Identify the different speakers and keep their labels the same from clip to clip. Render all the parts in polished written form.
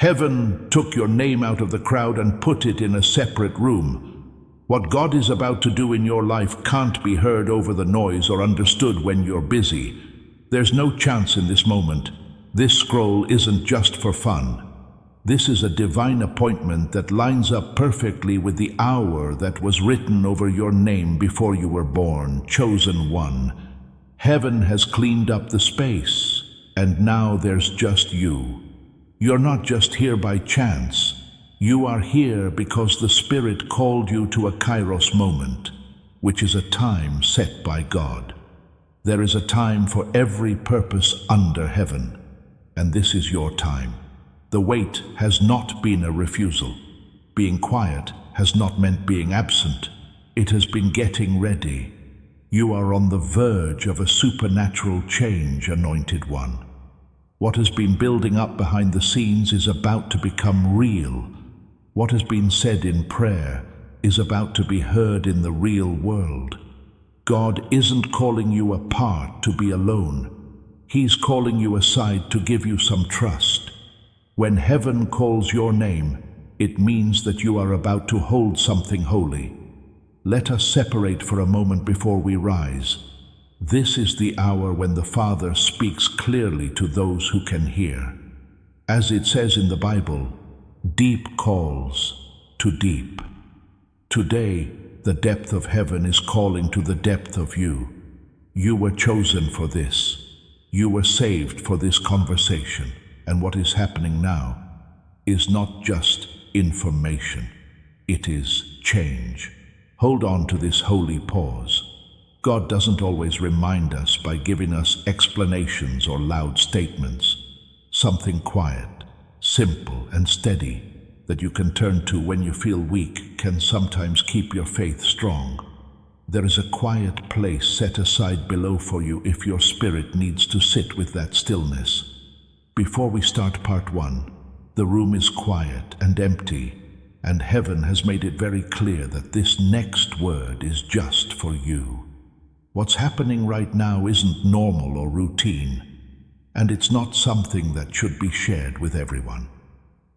Speaker 1: Heaven took your name out of the crowd and put it in a separate room. What God is about to do in your life can't be heard over the noise or understood when you're busy. There's no chance in this moment. This scroll isn't just for fun. This is a divine appointment that lines up perfectly with the hour that was written over your name before you were born, chosen one. Heaven has cleaned up the space, and now there's just you. You're not just here by chance. You are here because the Spirit called you to a Kairos moment, which is a time set by God. There is a time for every purpose under heaven, and this is your time. The wait has not been a refusal. Being quiet has not meant being absent. It has been getting ready. You are on the verge of a supernatural change, anointed one. What has been building up behind the scenes is about to become real. What has been said in prayer is about to be heard in the real world. God isn't calling you apart to be alone. He's calling you aside to give you some trust. When heaven calls your name, it means that you are about to hold something holy. Let us separate for a moment before we rise. This is the hour when the Father speaks clearly to those who can hear. As it says in the Bible, deep calls to deep. Today, the depth of heaven is calling to the depth of you. You were chosen for this. You were saved for this conversation. And what is happening now is not just information, it is change. Hold on to this holy pause. God doesn't always remind us by giving us explanations or loud statements. Something quiet, simple and steady that you can turn to when you feel weak can sometimes keep your faith strong. There is a quiet place set aside below for you if your spirit needs to sit with that stillness. Before we start part 1, the room is quiet and empty, and heaven has made it very clear that this next word is just for you. What's happening right now isn't normal or routine, and it's not something that should be shared with everyone.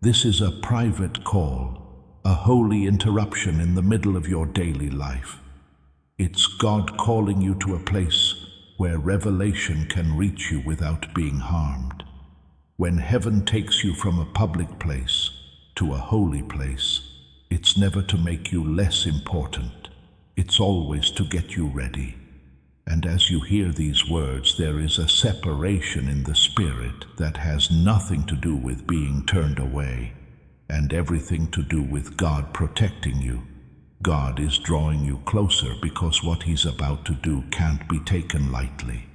Speaker 1: This is a private call, a holy interruption in the middle of your daily life. It's God calling you to a place where revelation can reach you without being harmed. When heaven takes you from a public place to a holy place, it's never to make you less important. It's always to get you ready. And as you hear these words, there is a separation in the spirit that has nothing to do with being turned away, and everything to do with God protecting you. God is drawing you closer because what He's about to do can't be taken lightly.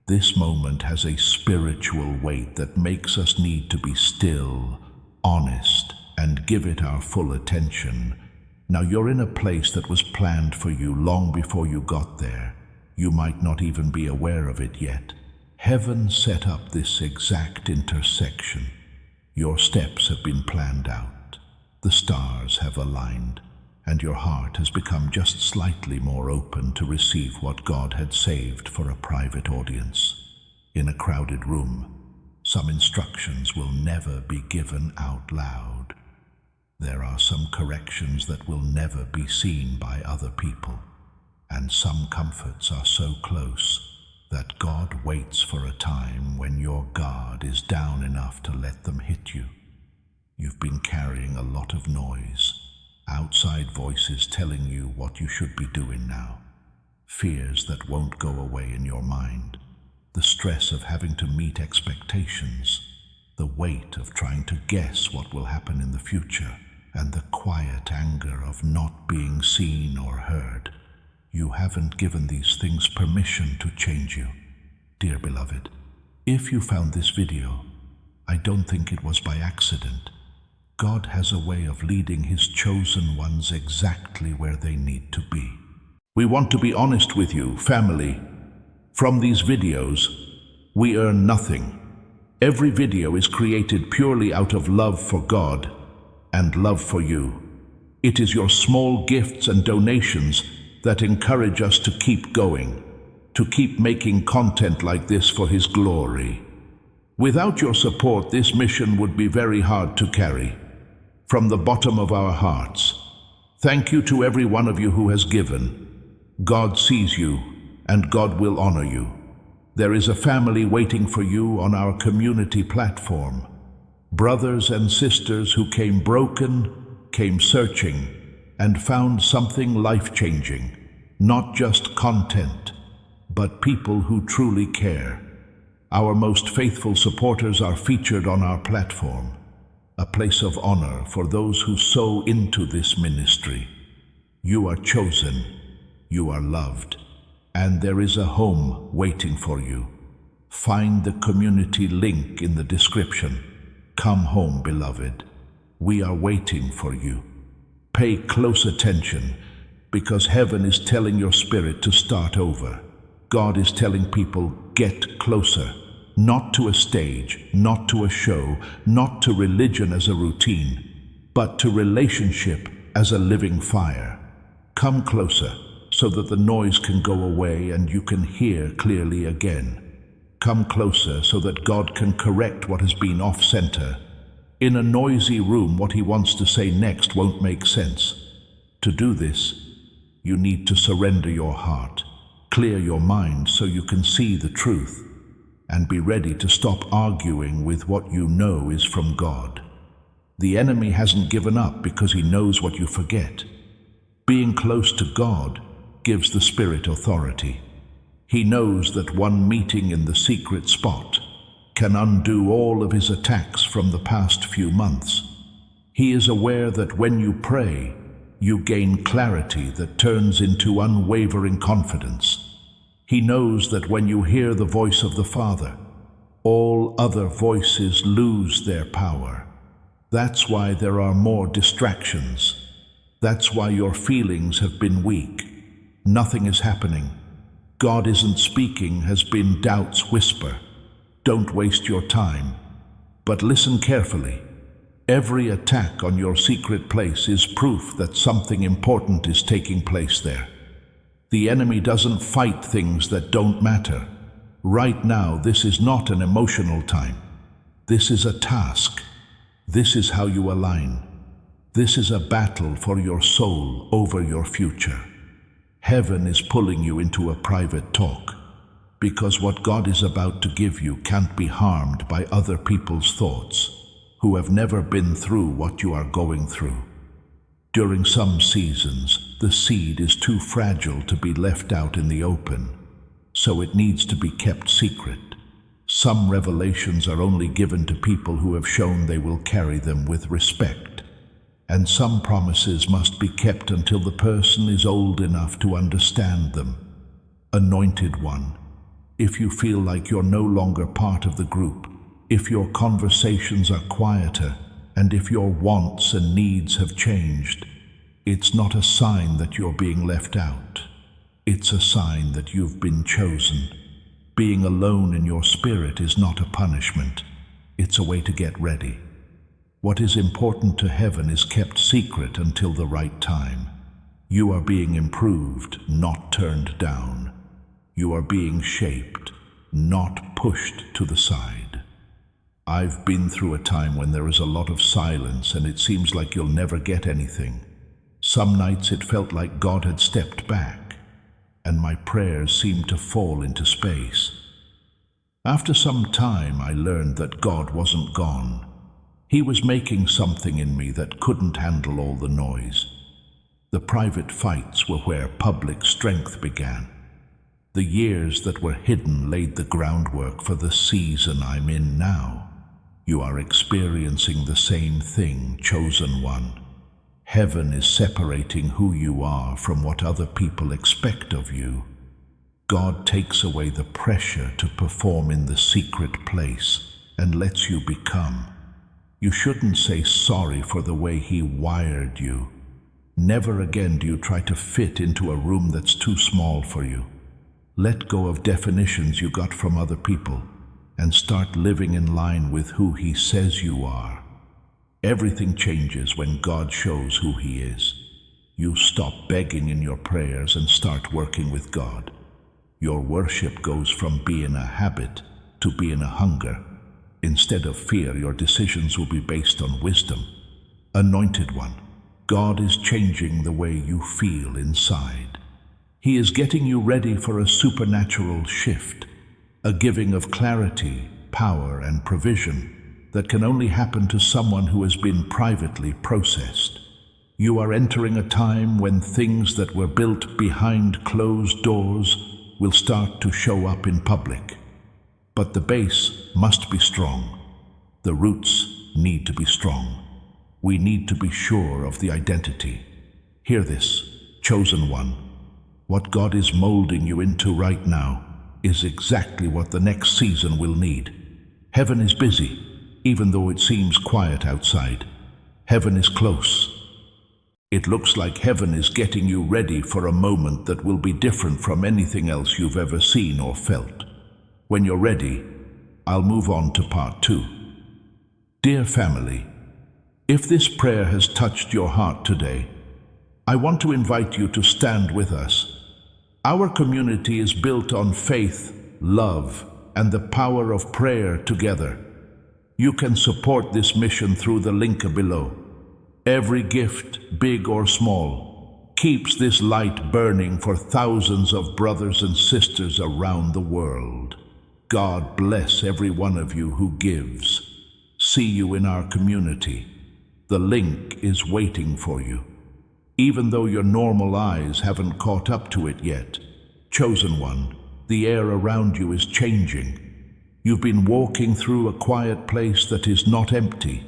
Speaker 1: This moment has a spiritual weight that makes us need to be still, honest, and give it our full attention. Now you're in a place that was planned for you long before you got there. You might not even be aware of it yet. Heaven set up this exact intersection. Your steps have been planned out. The stars have aligned, and your heart has become just slightly more open to receive what God had saved for a private audience. In a crowded room, some instructions will never be given out loud. There are some corrections that will never be seen by other people, and some comforts are so close that God waits for a time when your guard is down enough to let them hit you. You've been carrying a lot of noise, outside voices telling you what you should be doing now, fears that won't go away in your mind, the stress of having to meet expectations, the weight of trying to guess what will happen in the future, and the quiet anger of not being seen or heard. You haven't given these things permission to change you. Dear beloved, if you found this video, I don't think it was by accident. God has a way of leading His chosen ones exactly where they need to be. We want to be honest with you, family. From these videos, we earn nothing. Every video is created purely out of love for God and love for you. It is your small gifts and donations that encourage us to keep going, to keep making content like this for His glory. Without your support, this mission would be very hard to carry. From the bottom of our hearts, thank you to every one of you who has given. God sees you, and God will honor you. There is a family waiting for you on our community platform. Brothers and sisters who came broken, came searching, and found something life-changing. Not just content, but people who truly care. Our most faithful supporters are featured on our platform, a place of honor for those who sow into this ministry. You are chosen, you are loved, and there is a home waiting for you. Find the community link in the description. Come home, beloved. We are waiting for you. Pay close attention, because heaven is telling your spirit to start over. God is telling people, get closer, not to a stage, not to a show, not to religion as a routine, but to relationship as a living fire. Come closer so that the noise can go away and you can hear clearly again. Come closer so that God can correct what has been off-center. In a noisy room, what he wants to say next won't make sense. To do this, you need to surrender your heart. Clear your mind so you can see the truth, and be ready to stop arguing with what you know is from God. The enemy hasn't given up because he knows what you forget. Being close to God gives the Spirit authority. He knows that one meeting in the secret spot can undo all of his attacks from the past few months. He is aware that when you pray, you gain clarity that turns into unwavering confidence. He knows that when you hear the voice of the Father, all other voices lose their power. That's why there are more distractions. That's why your feelings have been weak. Nothing is happening. God isn't speaking has been doubt's whisper. Don't waste your time, but listen carefully. Every attack on your secret place is proof that something important is taking place there. The enemy doesn't fight things that don't matter. Right now, this is not an emotional time. This is a task. This is how you align. This is a battle for your soul over your future. Heaven is pulling you into a private talk, because what God is about to give you can't be harmed by other people's thoughts, who have never been through what you are going through. During some seasons, the seed is too fragile to be left out in the open, so it needs to be kept secret. Some revelations are only given to people who have shown they will carry them with respect, and some promises must be kept until the person is old enough to understand them. Anointed one, if you feel like you're no longer part of the group, if your conversations are quieter, and if your wants and needs have changed, it's not a sign that you're being left out. It's a sign that you've been chosen. Being alone in your spirit is not a punishment. It's a way to get ready. What is important to heaven is kept secret until the right time. You are being improved, not turned down. You are being shaped, not pushed to the side. I've been through a time when there is a lot of silence and it seems like you'll never get anything. Some nights it felt like God had stepped back, and my prayers seemed to fall into space. After some time, I learned that God wasn't gone. He was making something in me that couldn't handle all the noise. The private fights were where public strength began. The years that were hidden laid the groundwork for the season I'm in now. You are experiencing the same thing, chosen one. Heaven is separating who you are from what other people expect of you. God takes away the pressure to perform in the secret place and lets you become. You shouldn't say sorry for the way He wired you. Never again do you try to fit into a room that's too small for you. Let go of definitions you got from other people and start living in line with who He says you are. Everything changes when God shows who He is. You stop begging in your prayers and start working with God. Your worship goes from being a habit to being a hunger. Instead of fear, your decisions will be based on wisdom. Anointed one, God is changing the way you feel inside. He is getting you ready for a supernatural shift, a giving of clarity, power, and provision that can only happen to someone who has been privately processed. You are entering a time when things that were built behind closed doors will start to show up in public. But the base must be strong. The roots need to be strong. We need to be sure of the identity. Hear this, chosen one. What God is molding you into right now is exactly what the next season will need. Heaven is busy, even though it seems quiet outside. Heaven is close. It looks like heaven is getting you ready for a moment that will be different from anything else you've ever seen or felt. When you're ready, I'll move on to part 2. Dear family, if this prayer has touched your heart today, I want to invite you to stand with us. Our community is built on faith, love, and the power of prayer together. You can support this mission through the link below. Every gift, big or small, keeps this light burning for thousands of brothers and sisters around the world. God bless every one of you who gives. See you in our community. The link is waiting for you. Even though your normal eyes haven't caught up to it yet, chosen one, the air around you is changing. You've been walking through a quiet place that is not empty.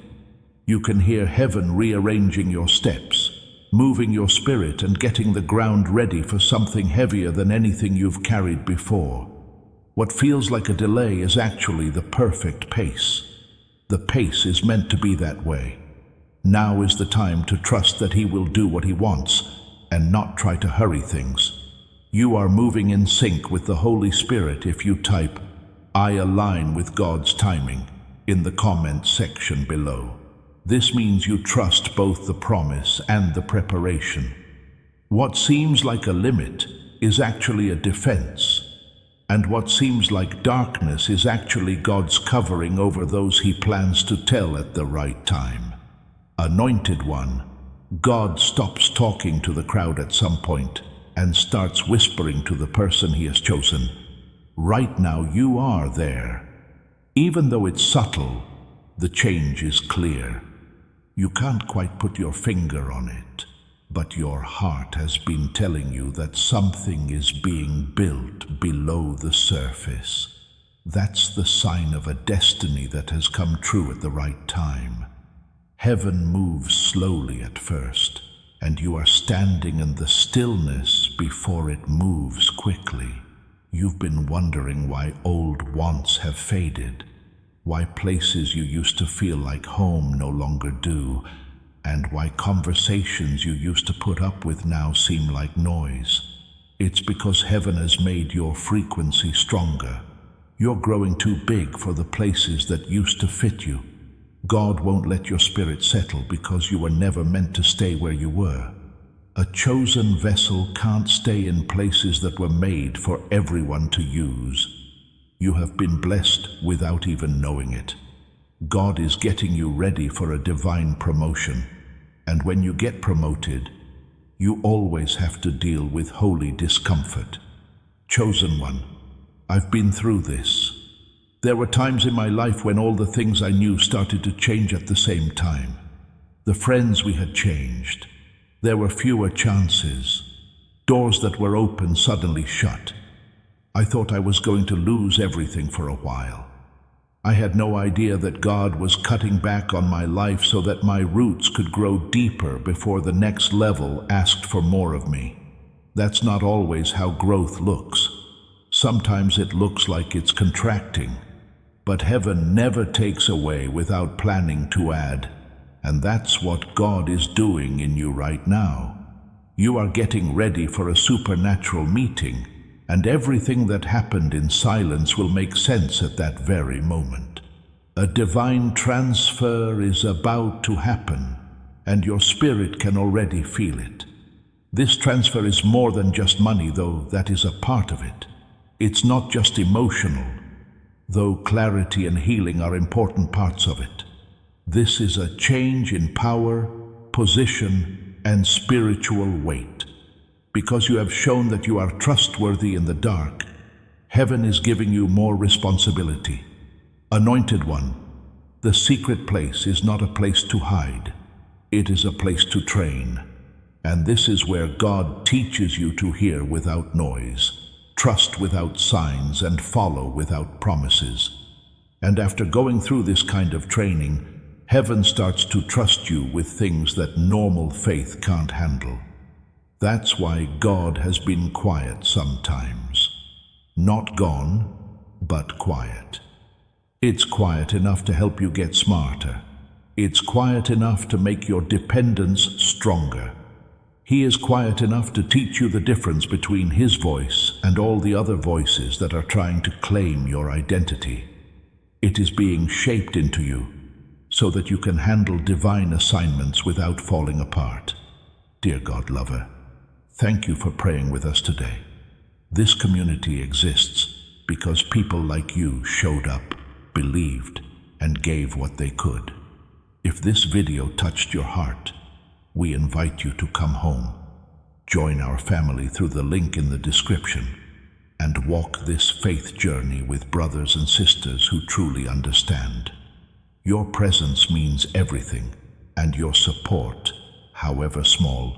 Speaker 1: You can hear heaven rearranging your steps, moving your spirit and getting the ground ready for something heavier than anything you've carried before. What feels like a delay is actually the perfect pace. The pace is meant to be that way. Now is the time to trust that He will do what He wants and not try to hurry things. You are moving in sync with the Holy Spirit if you type, "I align with God's timing," in the comment section below. This means you trust both the promise and the preparation. What seems like a limit is actually a defense, and what seems like darkness is actually God's covering over those He plans to tell at the right time. Anointed one, God stops talking to the crowd at some point and starts whispering to the person He has chosen. Right now you are there. Even though it's subtle, the change is clear. You can't quite put your finger on it, but your heart has been telling you that something is being built below the surface. That's the sign of a destiny that has come true at the right time. Heaven moves slowly at first, and you are standing in the stillness before it moves quickly. You've been wondering why old wants have faded, why places you used to feel like home no longer do, and why conversations you used to put up with now seem like noise. It's because heaven has made your frequency stronger. You're growing too big for the places that used to fit you. God won't let your spirit settle because you were never meant to stay where you were. A chosen vessel can't stay in places that were made for everyone to use. You have been blessed without even knowing it. God is getting you ready for a divine promotion, and when you get promoted, you always have to deal with holy discomfort. Chosen one, I've been through this. There were times in my life when all the things I knew started to change at the same time. The friends we had changed. There were fewer chances. Doors that were open suddenly shut. I thought I was going to lose everything for a while. I had no idea that God was cutting back on my life so that my roots could grow deeper before the next level asked for more of me. That's not always how growth looks. Sometimes it looks like it's contracting, but heaven never takes away without planning to add. And that's what God is doing in you right now. You are getting ready for a supernatural meeting, and everything that happened in silence will make sense at that very moment. A divine transfer is about to happen, and your spirit can already feel it. This transfer is more than just money, though that is a part of it. It's not just emotional. though clarity and healing are important parts of it. This is a change in power, position, and spiritual weight. Because you have shown that you are trustworthy in the dark, heaven is giving you more responsibility. Anointed One, the secret place is not a place to hide. It is a place to train. And this is where God teaches you to hear without noise, trust without signs, and follow without promises. And after going through this kind of training, heaven starts to trust you with things that normal faith can't handle. That's why God has been quiet sometimes. Not gone, but quiet. It's quiet enough to help you get smarter. It's quiet enough to make your dependence stronger. He is quiet enough to teach you the difference between His voice and all the other voices that are trying to claim your identity. It is being shaped into you so that you can handle divine assignments without falling apart. Dear God lover, thank you for praying with us today. This community exists because people like you showed up, believed, and gave what they could. If this video touched your heart, we invite you to come home, join our family through the link in the description, and walk this faith journey with brothers and sisters who truly understand. Your presence means everything, and your support, however small,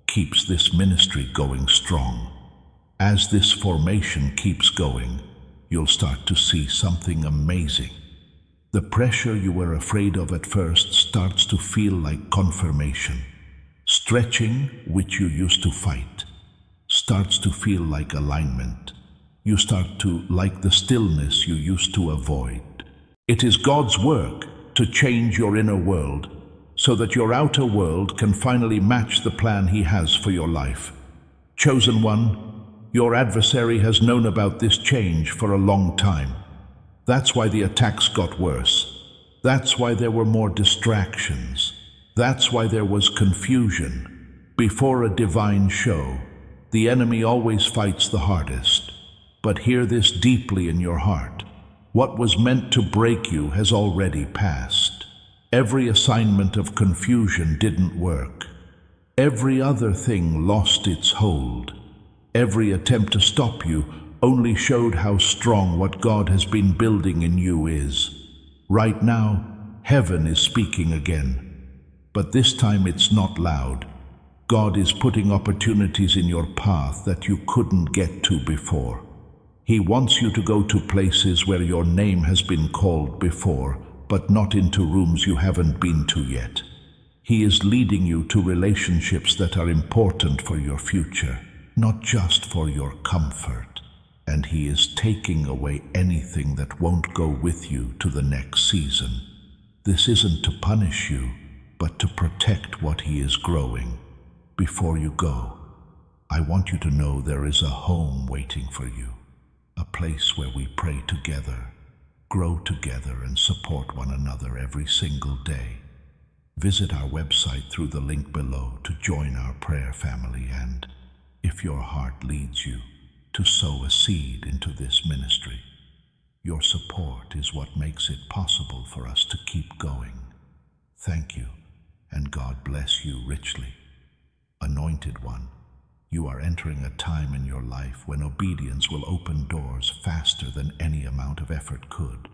Speaker 1: keeps this ministry going strong. As this formation keeps going, you'll start to see something amazing. The pressure you were afraid of at first starts to feel like confirmation. Stretching, which you used to fight, starts to feel like alignment. You start to like the stillness you used to avoid. It is God's work to change your inner world so that your outer world can finally match the plan He has for your life. Chosen One, your adversary has known about this change for a long time. That's why the attacks got worse. That's why there were more distractions. That's why there was confusion. Before a divine show, the enemy always fights the hardest. But hear this deeply in your heart. What was meant to break you has already passed. Every assignment of confusion didn't work. Every other thing lost its hold. Every attempt to stop you only showed how strong what God has been building in you is. Right now, heaven is speaking again. But this time it's not loud. God is putting opportunities in your path that you couldn't get to before. He wants you to go to places where your name has been called before, but not into rooms you haven't been to yet. He is leading you to relationships that are important for your future, not just for your comfort. And He is taking away anything that won't go with you to the next season. This isn't to punish you, but to protect what He is growing. Before you go, I want you to know there is a home waiting for you, a place where we pray together, grow together, and support one another every single day. Visit our website through the link below to join our prayer family, and, if your heart leads you, to sow a seed into this ministry. Your support is what makes it possible for us to keep going. Thank you, and God bless you richly. Anointed One, you are entering a time in your life when obedience will open doors faster than any amount of effort could,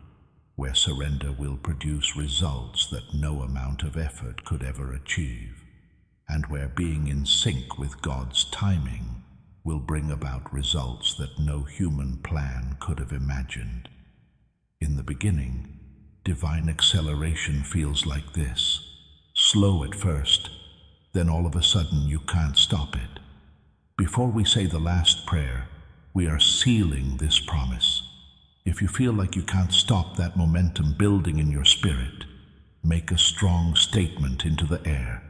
Speaker 1: where surrender will produce results that no amount of effort could ever achieve, and where being in sync with God's timing will bring about results that no human plan could have imagined. In the beginning, divine acceleration feels like this. Slow at first, then all of a sudden you can't stop it. Before we say the last prayer, we are sealing this promise. If you feel like you can't stop that momentum building in your spirit, make a strong statement into the air.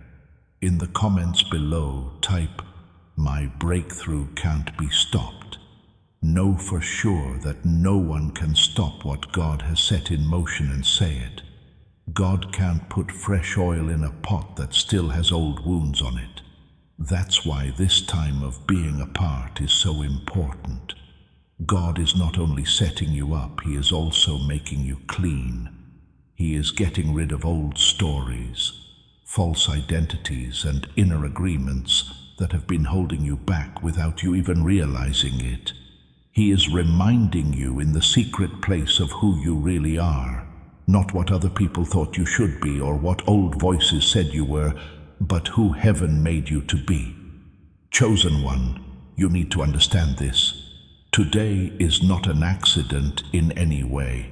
Speaker 1: In the comments below, type, "My breakthrough can't be stopped." Know for sure that no one can stop what God has set in motion, and say it. God can't put fresh oil in a pot that still has old wounds on it. That's why this time of being apart is so important. God is not only setting you up, He is also making you clean. He is getting rid of old stories, false identities, and inner agreements that have been holding you back without you even realizing it. He is reminding you in the secret place of who you really are, not what other people thought you should be or what old voices said you were, but who heaven made you to be. Chosen one, you need to understand this. Today is not an accident in any way.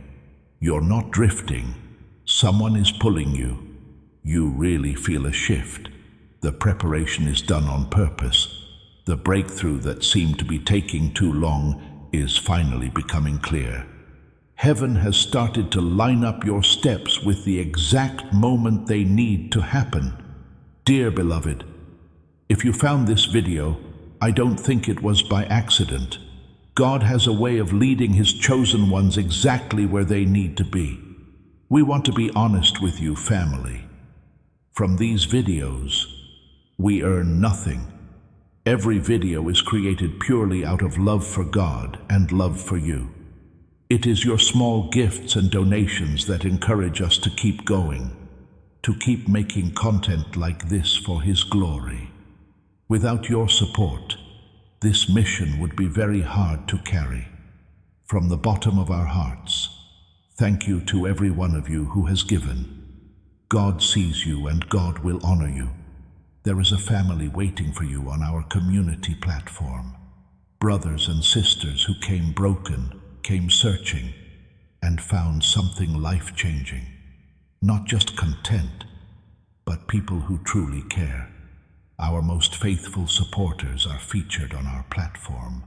Speaker 1: You're not drifting. Someone is pulling you. You really feel a shift. The preparation is done on purpose. The breakthrough that seemed to be taking too long is finally becoming clear. Heaven has started to line up your steps with the exact moment they need to happen. Dear beloved, if you found this video, I don't think it was by accident. God has a way of leading His chosen ones exactly where they need to be. We want to be honest with you, family. From these videos, we earn nothing. Every video is created purely out of love for God and love for you. It is your small gifts and donations that encourage us to keep going, to keep making content like this for His glory. Without your support, this mission would be very hard to carry. From the bottom of our hearts, thank you to every one of you who has given. God sees you and God will honor you. There is a family waiting for you on our community platform. Brothers and sisters who came broken, came searching, and found something life-changing. Not just content, but people who truly care. Our most faithful supporters are featured on our platform,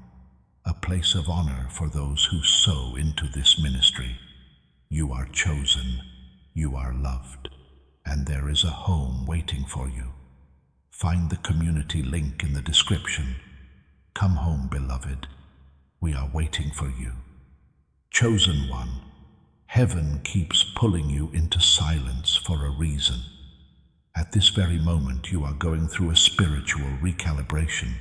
Speaker 1: a place of honor for those who sow into this ministry. You are chosen, you are loved, and there is a home waiting for you. Find the community link in the description. Come home, beloved. We are waiting for you. Chosen one, heaven keeps pulling you into silence for a reason. At this very moment, you are going through a spiritual recalibration,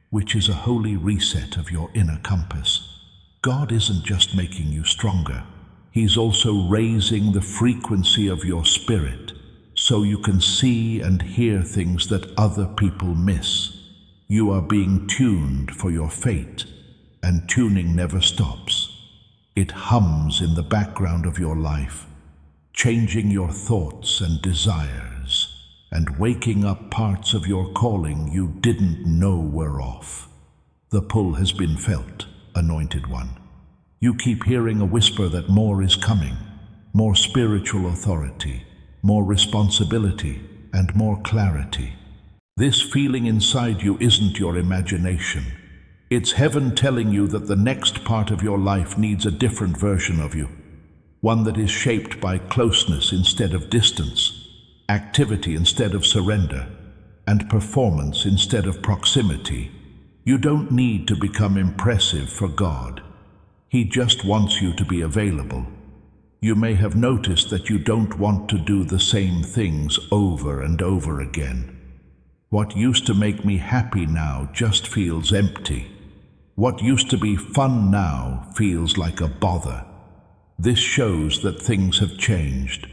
Speaker 1: which is a holy reset of your inner compass. God isn't just making you stronger. He's also raising the frequency of your spirit so you can see and hear things that other people miss. You are being tuned for your fate, and tuning never stops. It hums in the background of your life, changing your thoughts and desires, and waking up parts of your calling you didn't know were off. The pull has been felt, anointed one. You keep hearing a whisper that more is coming, more spiritual authority, more responsibility, and more clarity. This feeling inside you isn't your imagination. It's heaven telling you that the next part of your life needs a different version of you, one that is shaped by closeness instead of distance, activity instead of surrender, and performance instead of proximity. You don't need to become impressive for God. He just wants you to be available. You may have noticed that you don't want to do the same things over and over again. What used to make me happy now just feels empty. What used to be fun now feels like a bother. This shows that things have changed.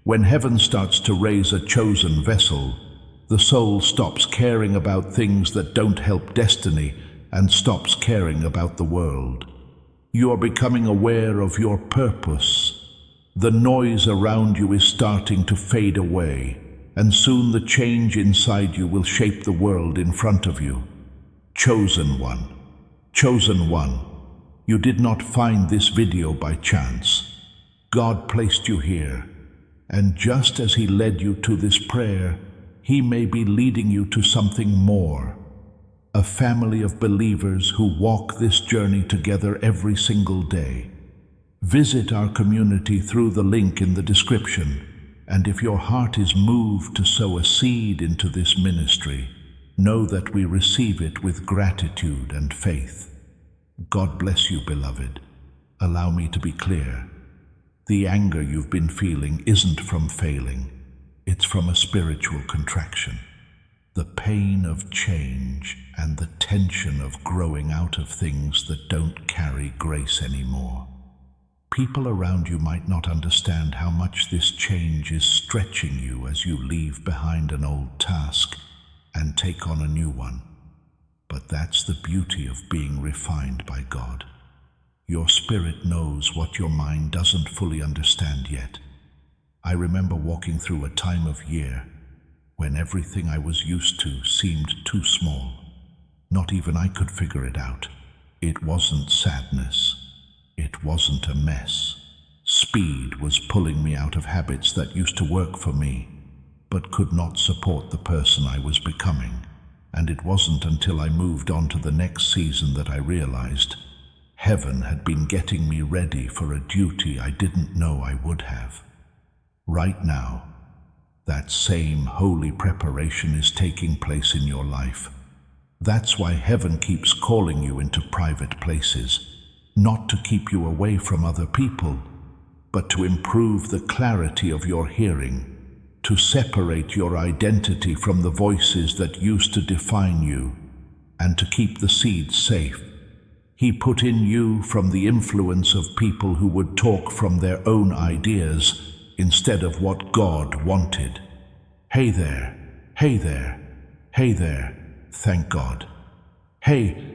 Speaker 1: When heaven starts to raise a chosen vessel, the soul stops caring about things that don't help destiny and stops caring about the world. You are becoming aware of your purpose. The noise around you is starting to fade away, and soon the change inside you will shape the world in front of you. Chosen one. Chosen one. You did not find this video by chance. God placed you here, and just as He led you to this prayer, He may be leading you to something more. A family of believers who walk this journey together every single day. Visit our community through the link in the description, and if your heart is moved to sow a seed into this ministry, know that we receive it with gratitude and faith. God bless you, beloved. Allow me to be clear. The anger you've been feeling isn't from failing. It's from a spiritual contraction. The pain of change and the tension of growing out of things that don't carry grace anymore. People around you might not understand how much this change is stretching you as you leave behind an old task and take on a new one. But that's the beauty of being refined by God. Your spirit knows what your mind doesn't fully understand yet. I remember walking through a time of year when everything I was used to seemed too small. Not even I could figure it out. It wasn't sadness. It wasn't a mess. Speed was pulling me out of habits that used to work for me, but could not support the person I was becoming. And it wasn't until I moved on to the next season that I realized heaven had been getting me ready for a duty I didn't know I would have. Right now, that same holy preparation is taking place in your life. That's why heaven keeps calling you into private places, not to keep you away from other people, but to improve the clarity of your hearing, to separate your identity from the voices that used to define you, and to keep the seeds safe. He put in you from the influence of people who would talk from their own ideas instead of what God wanted. Hey there, hey there, hey there, thank God. Hey,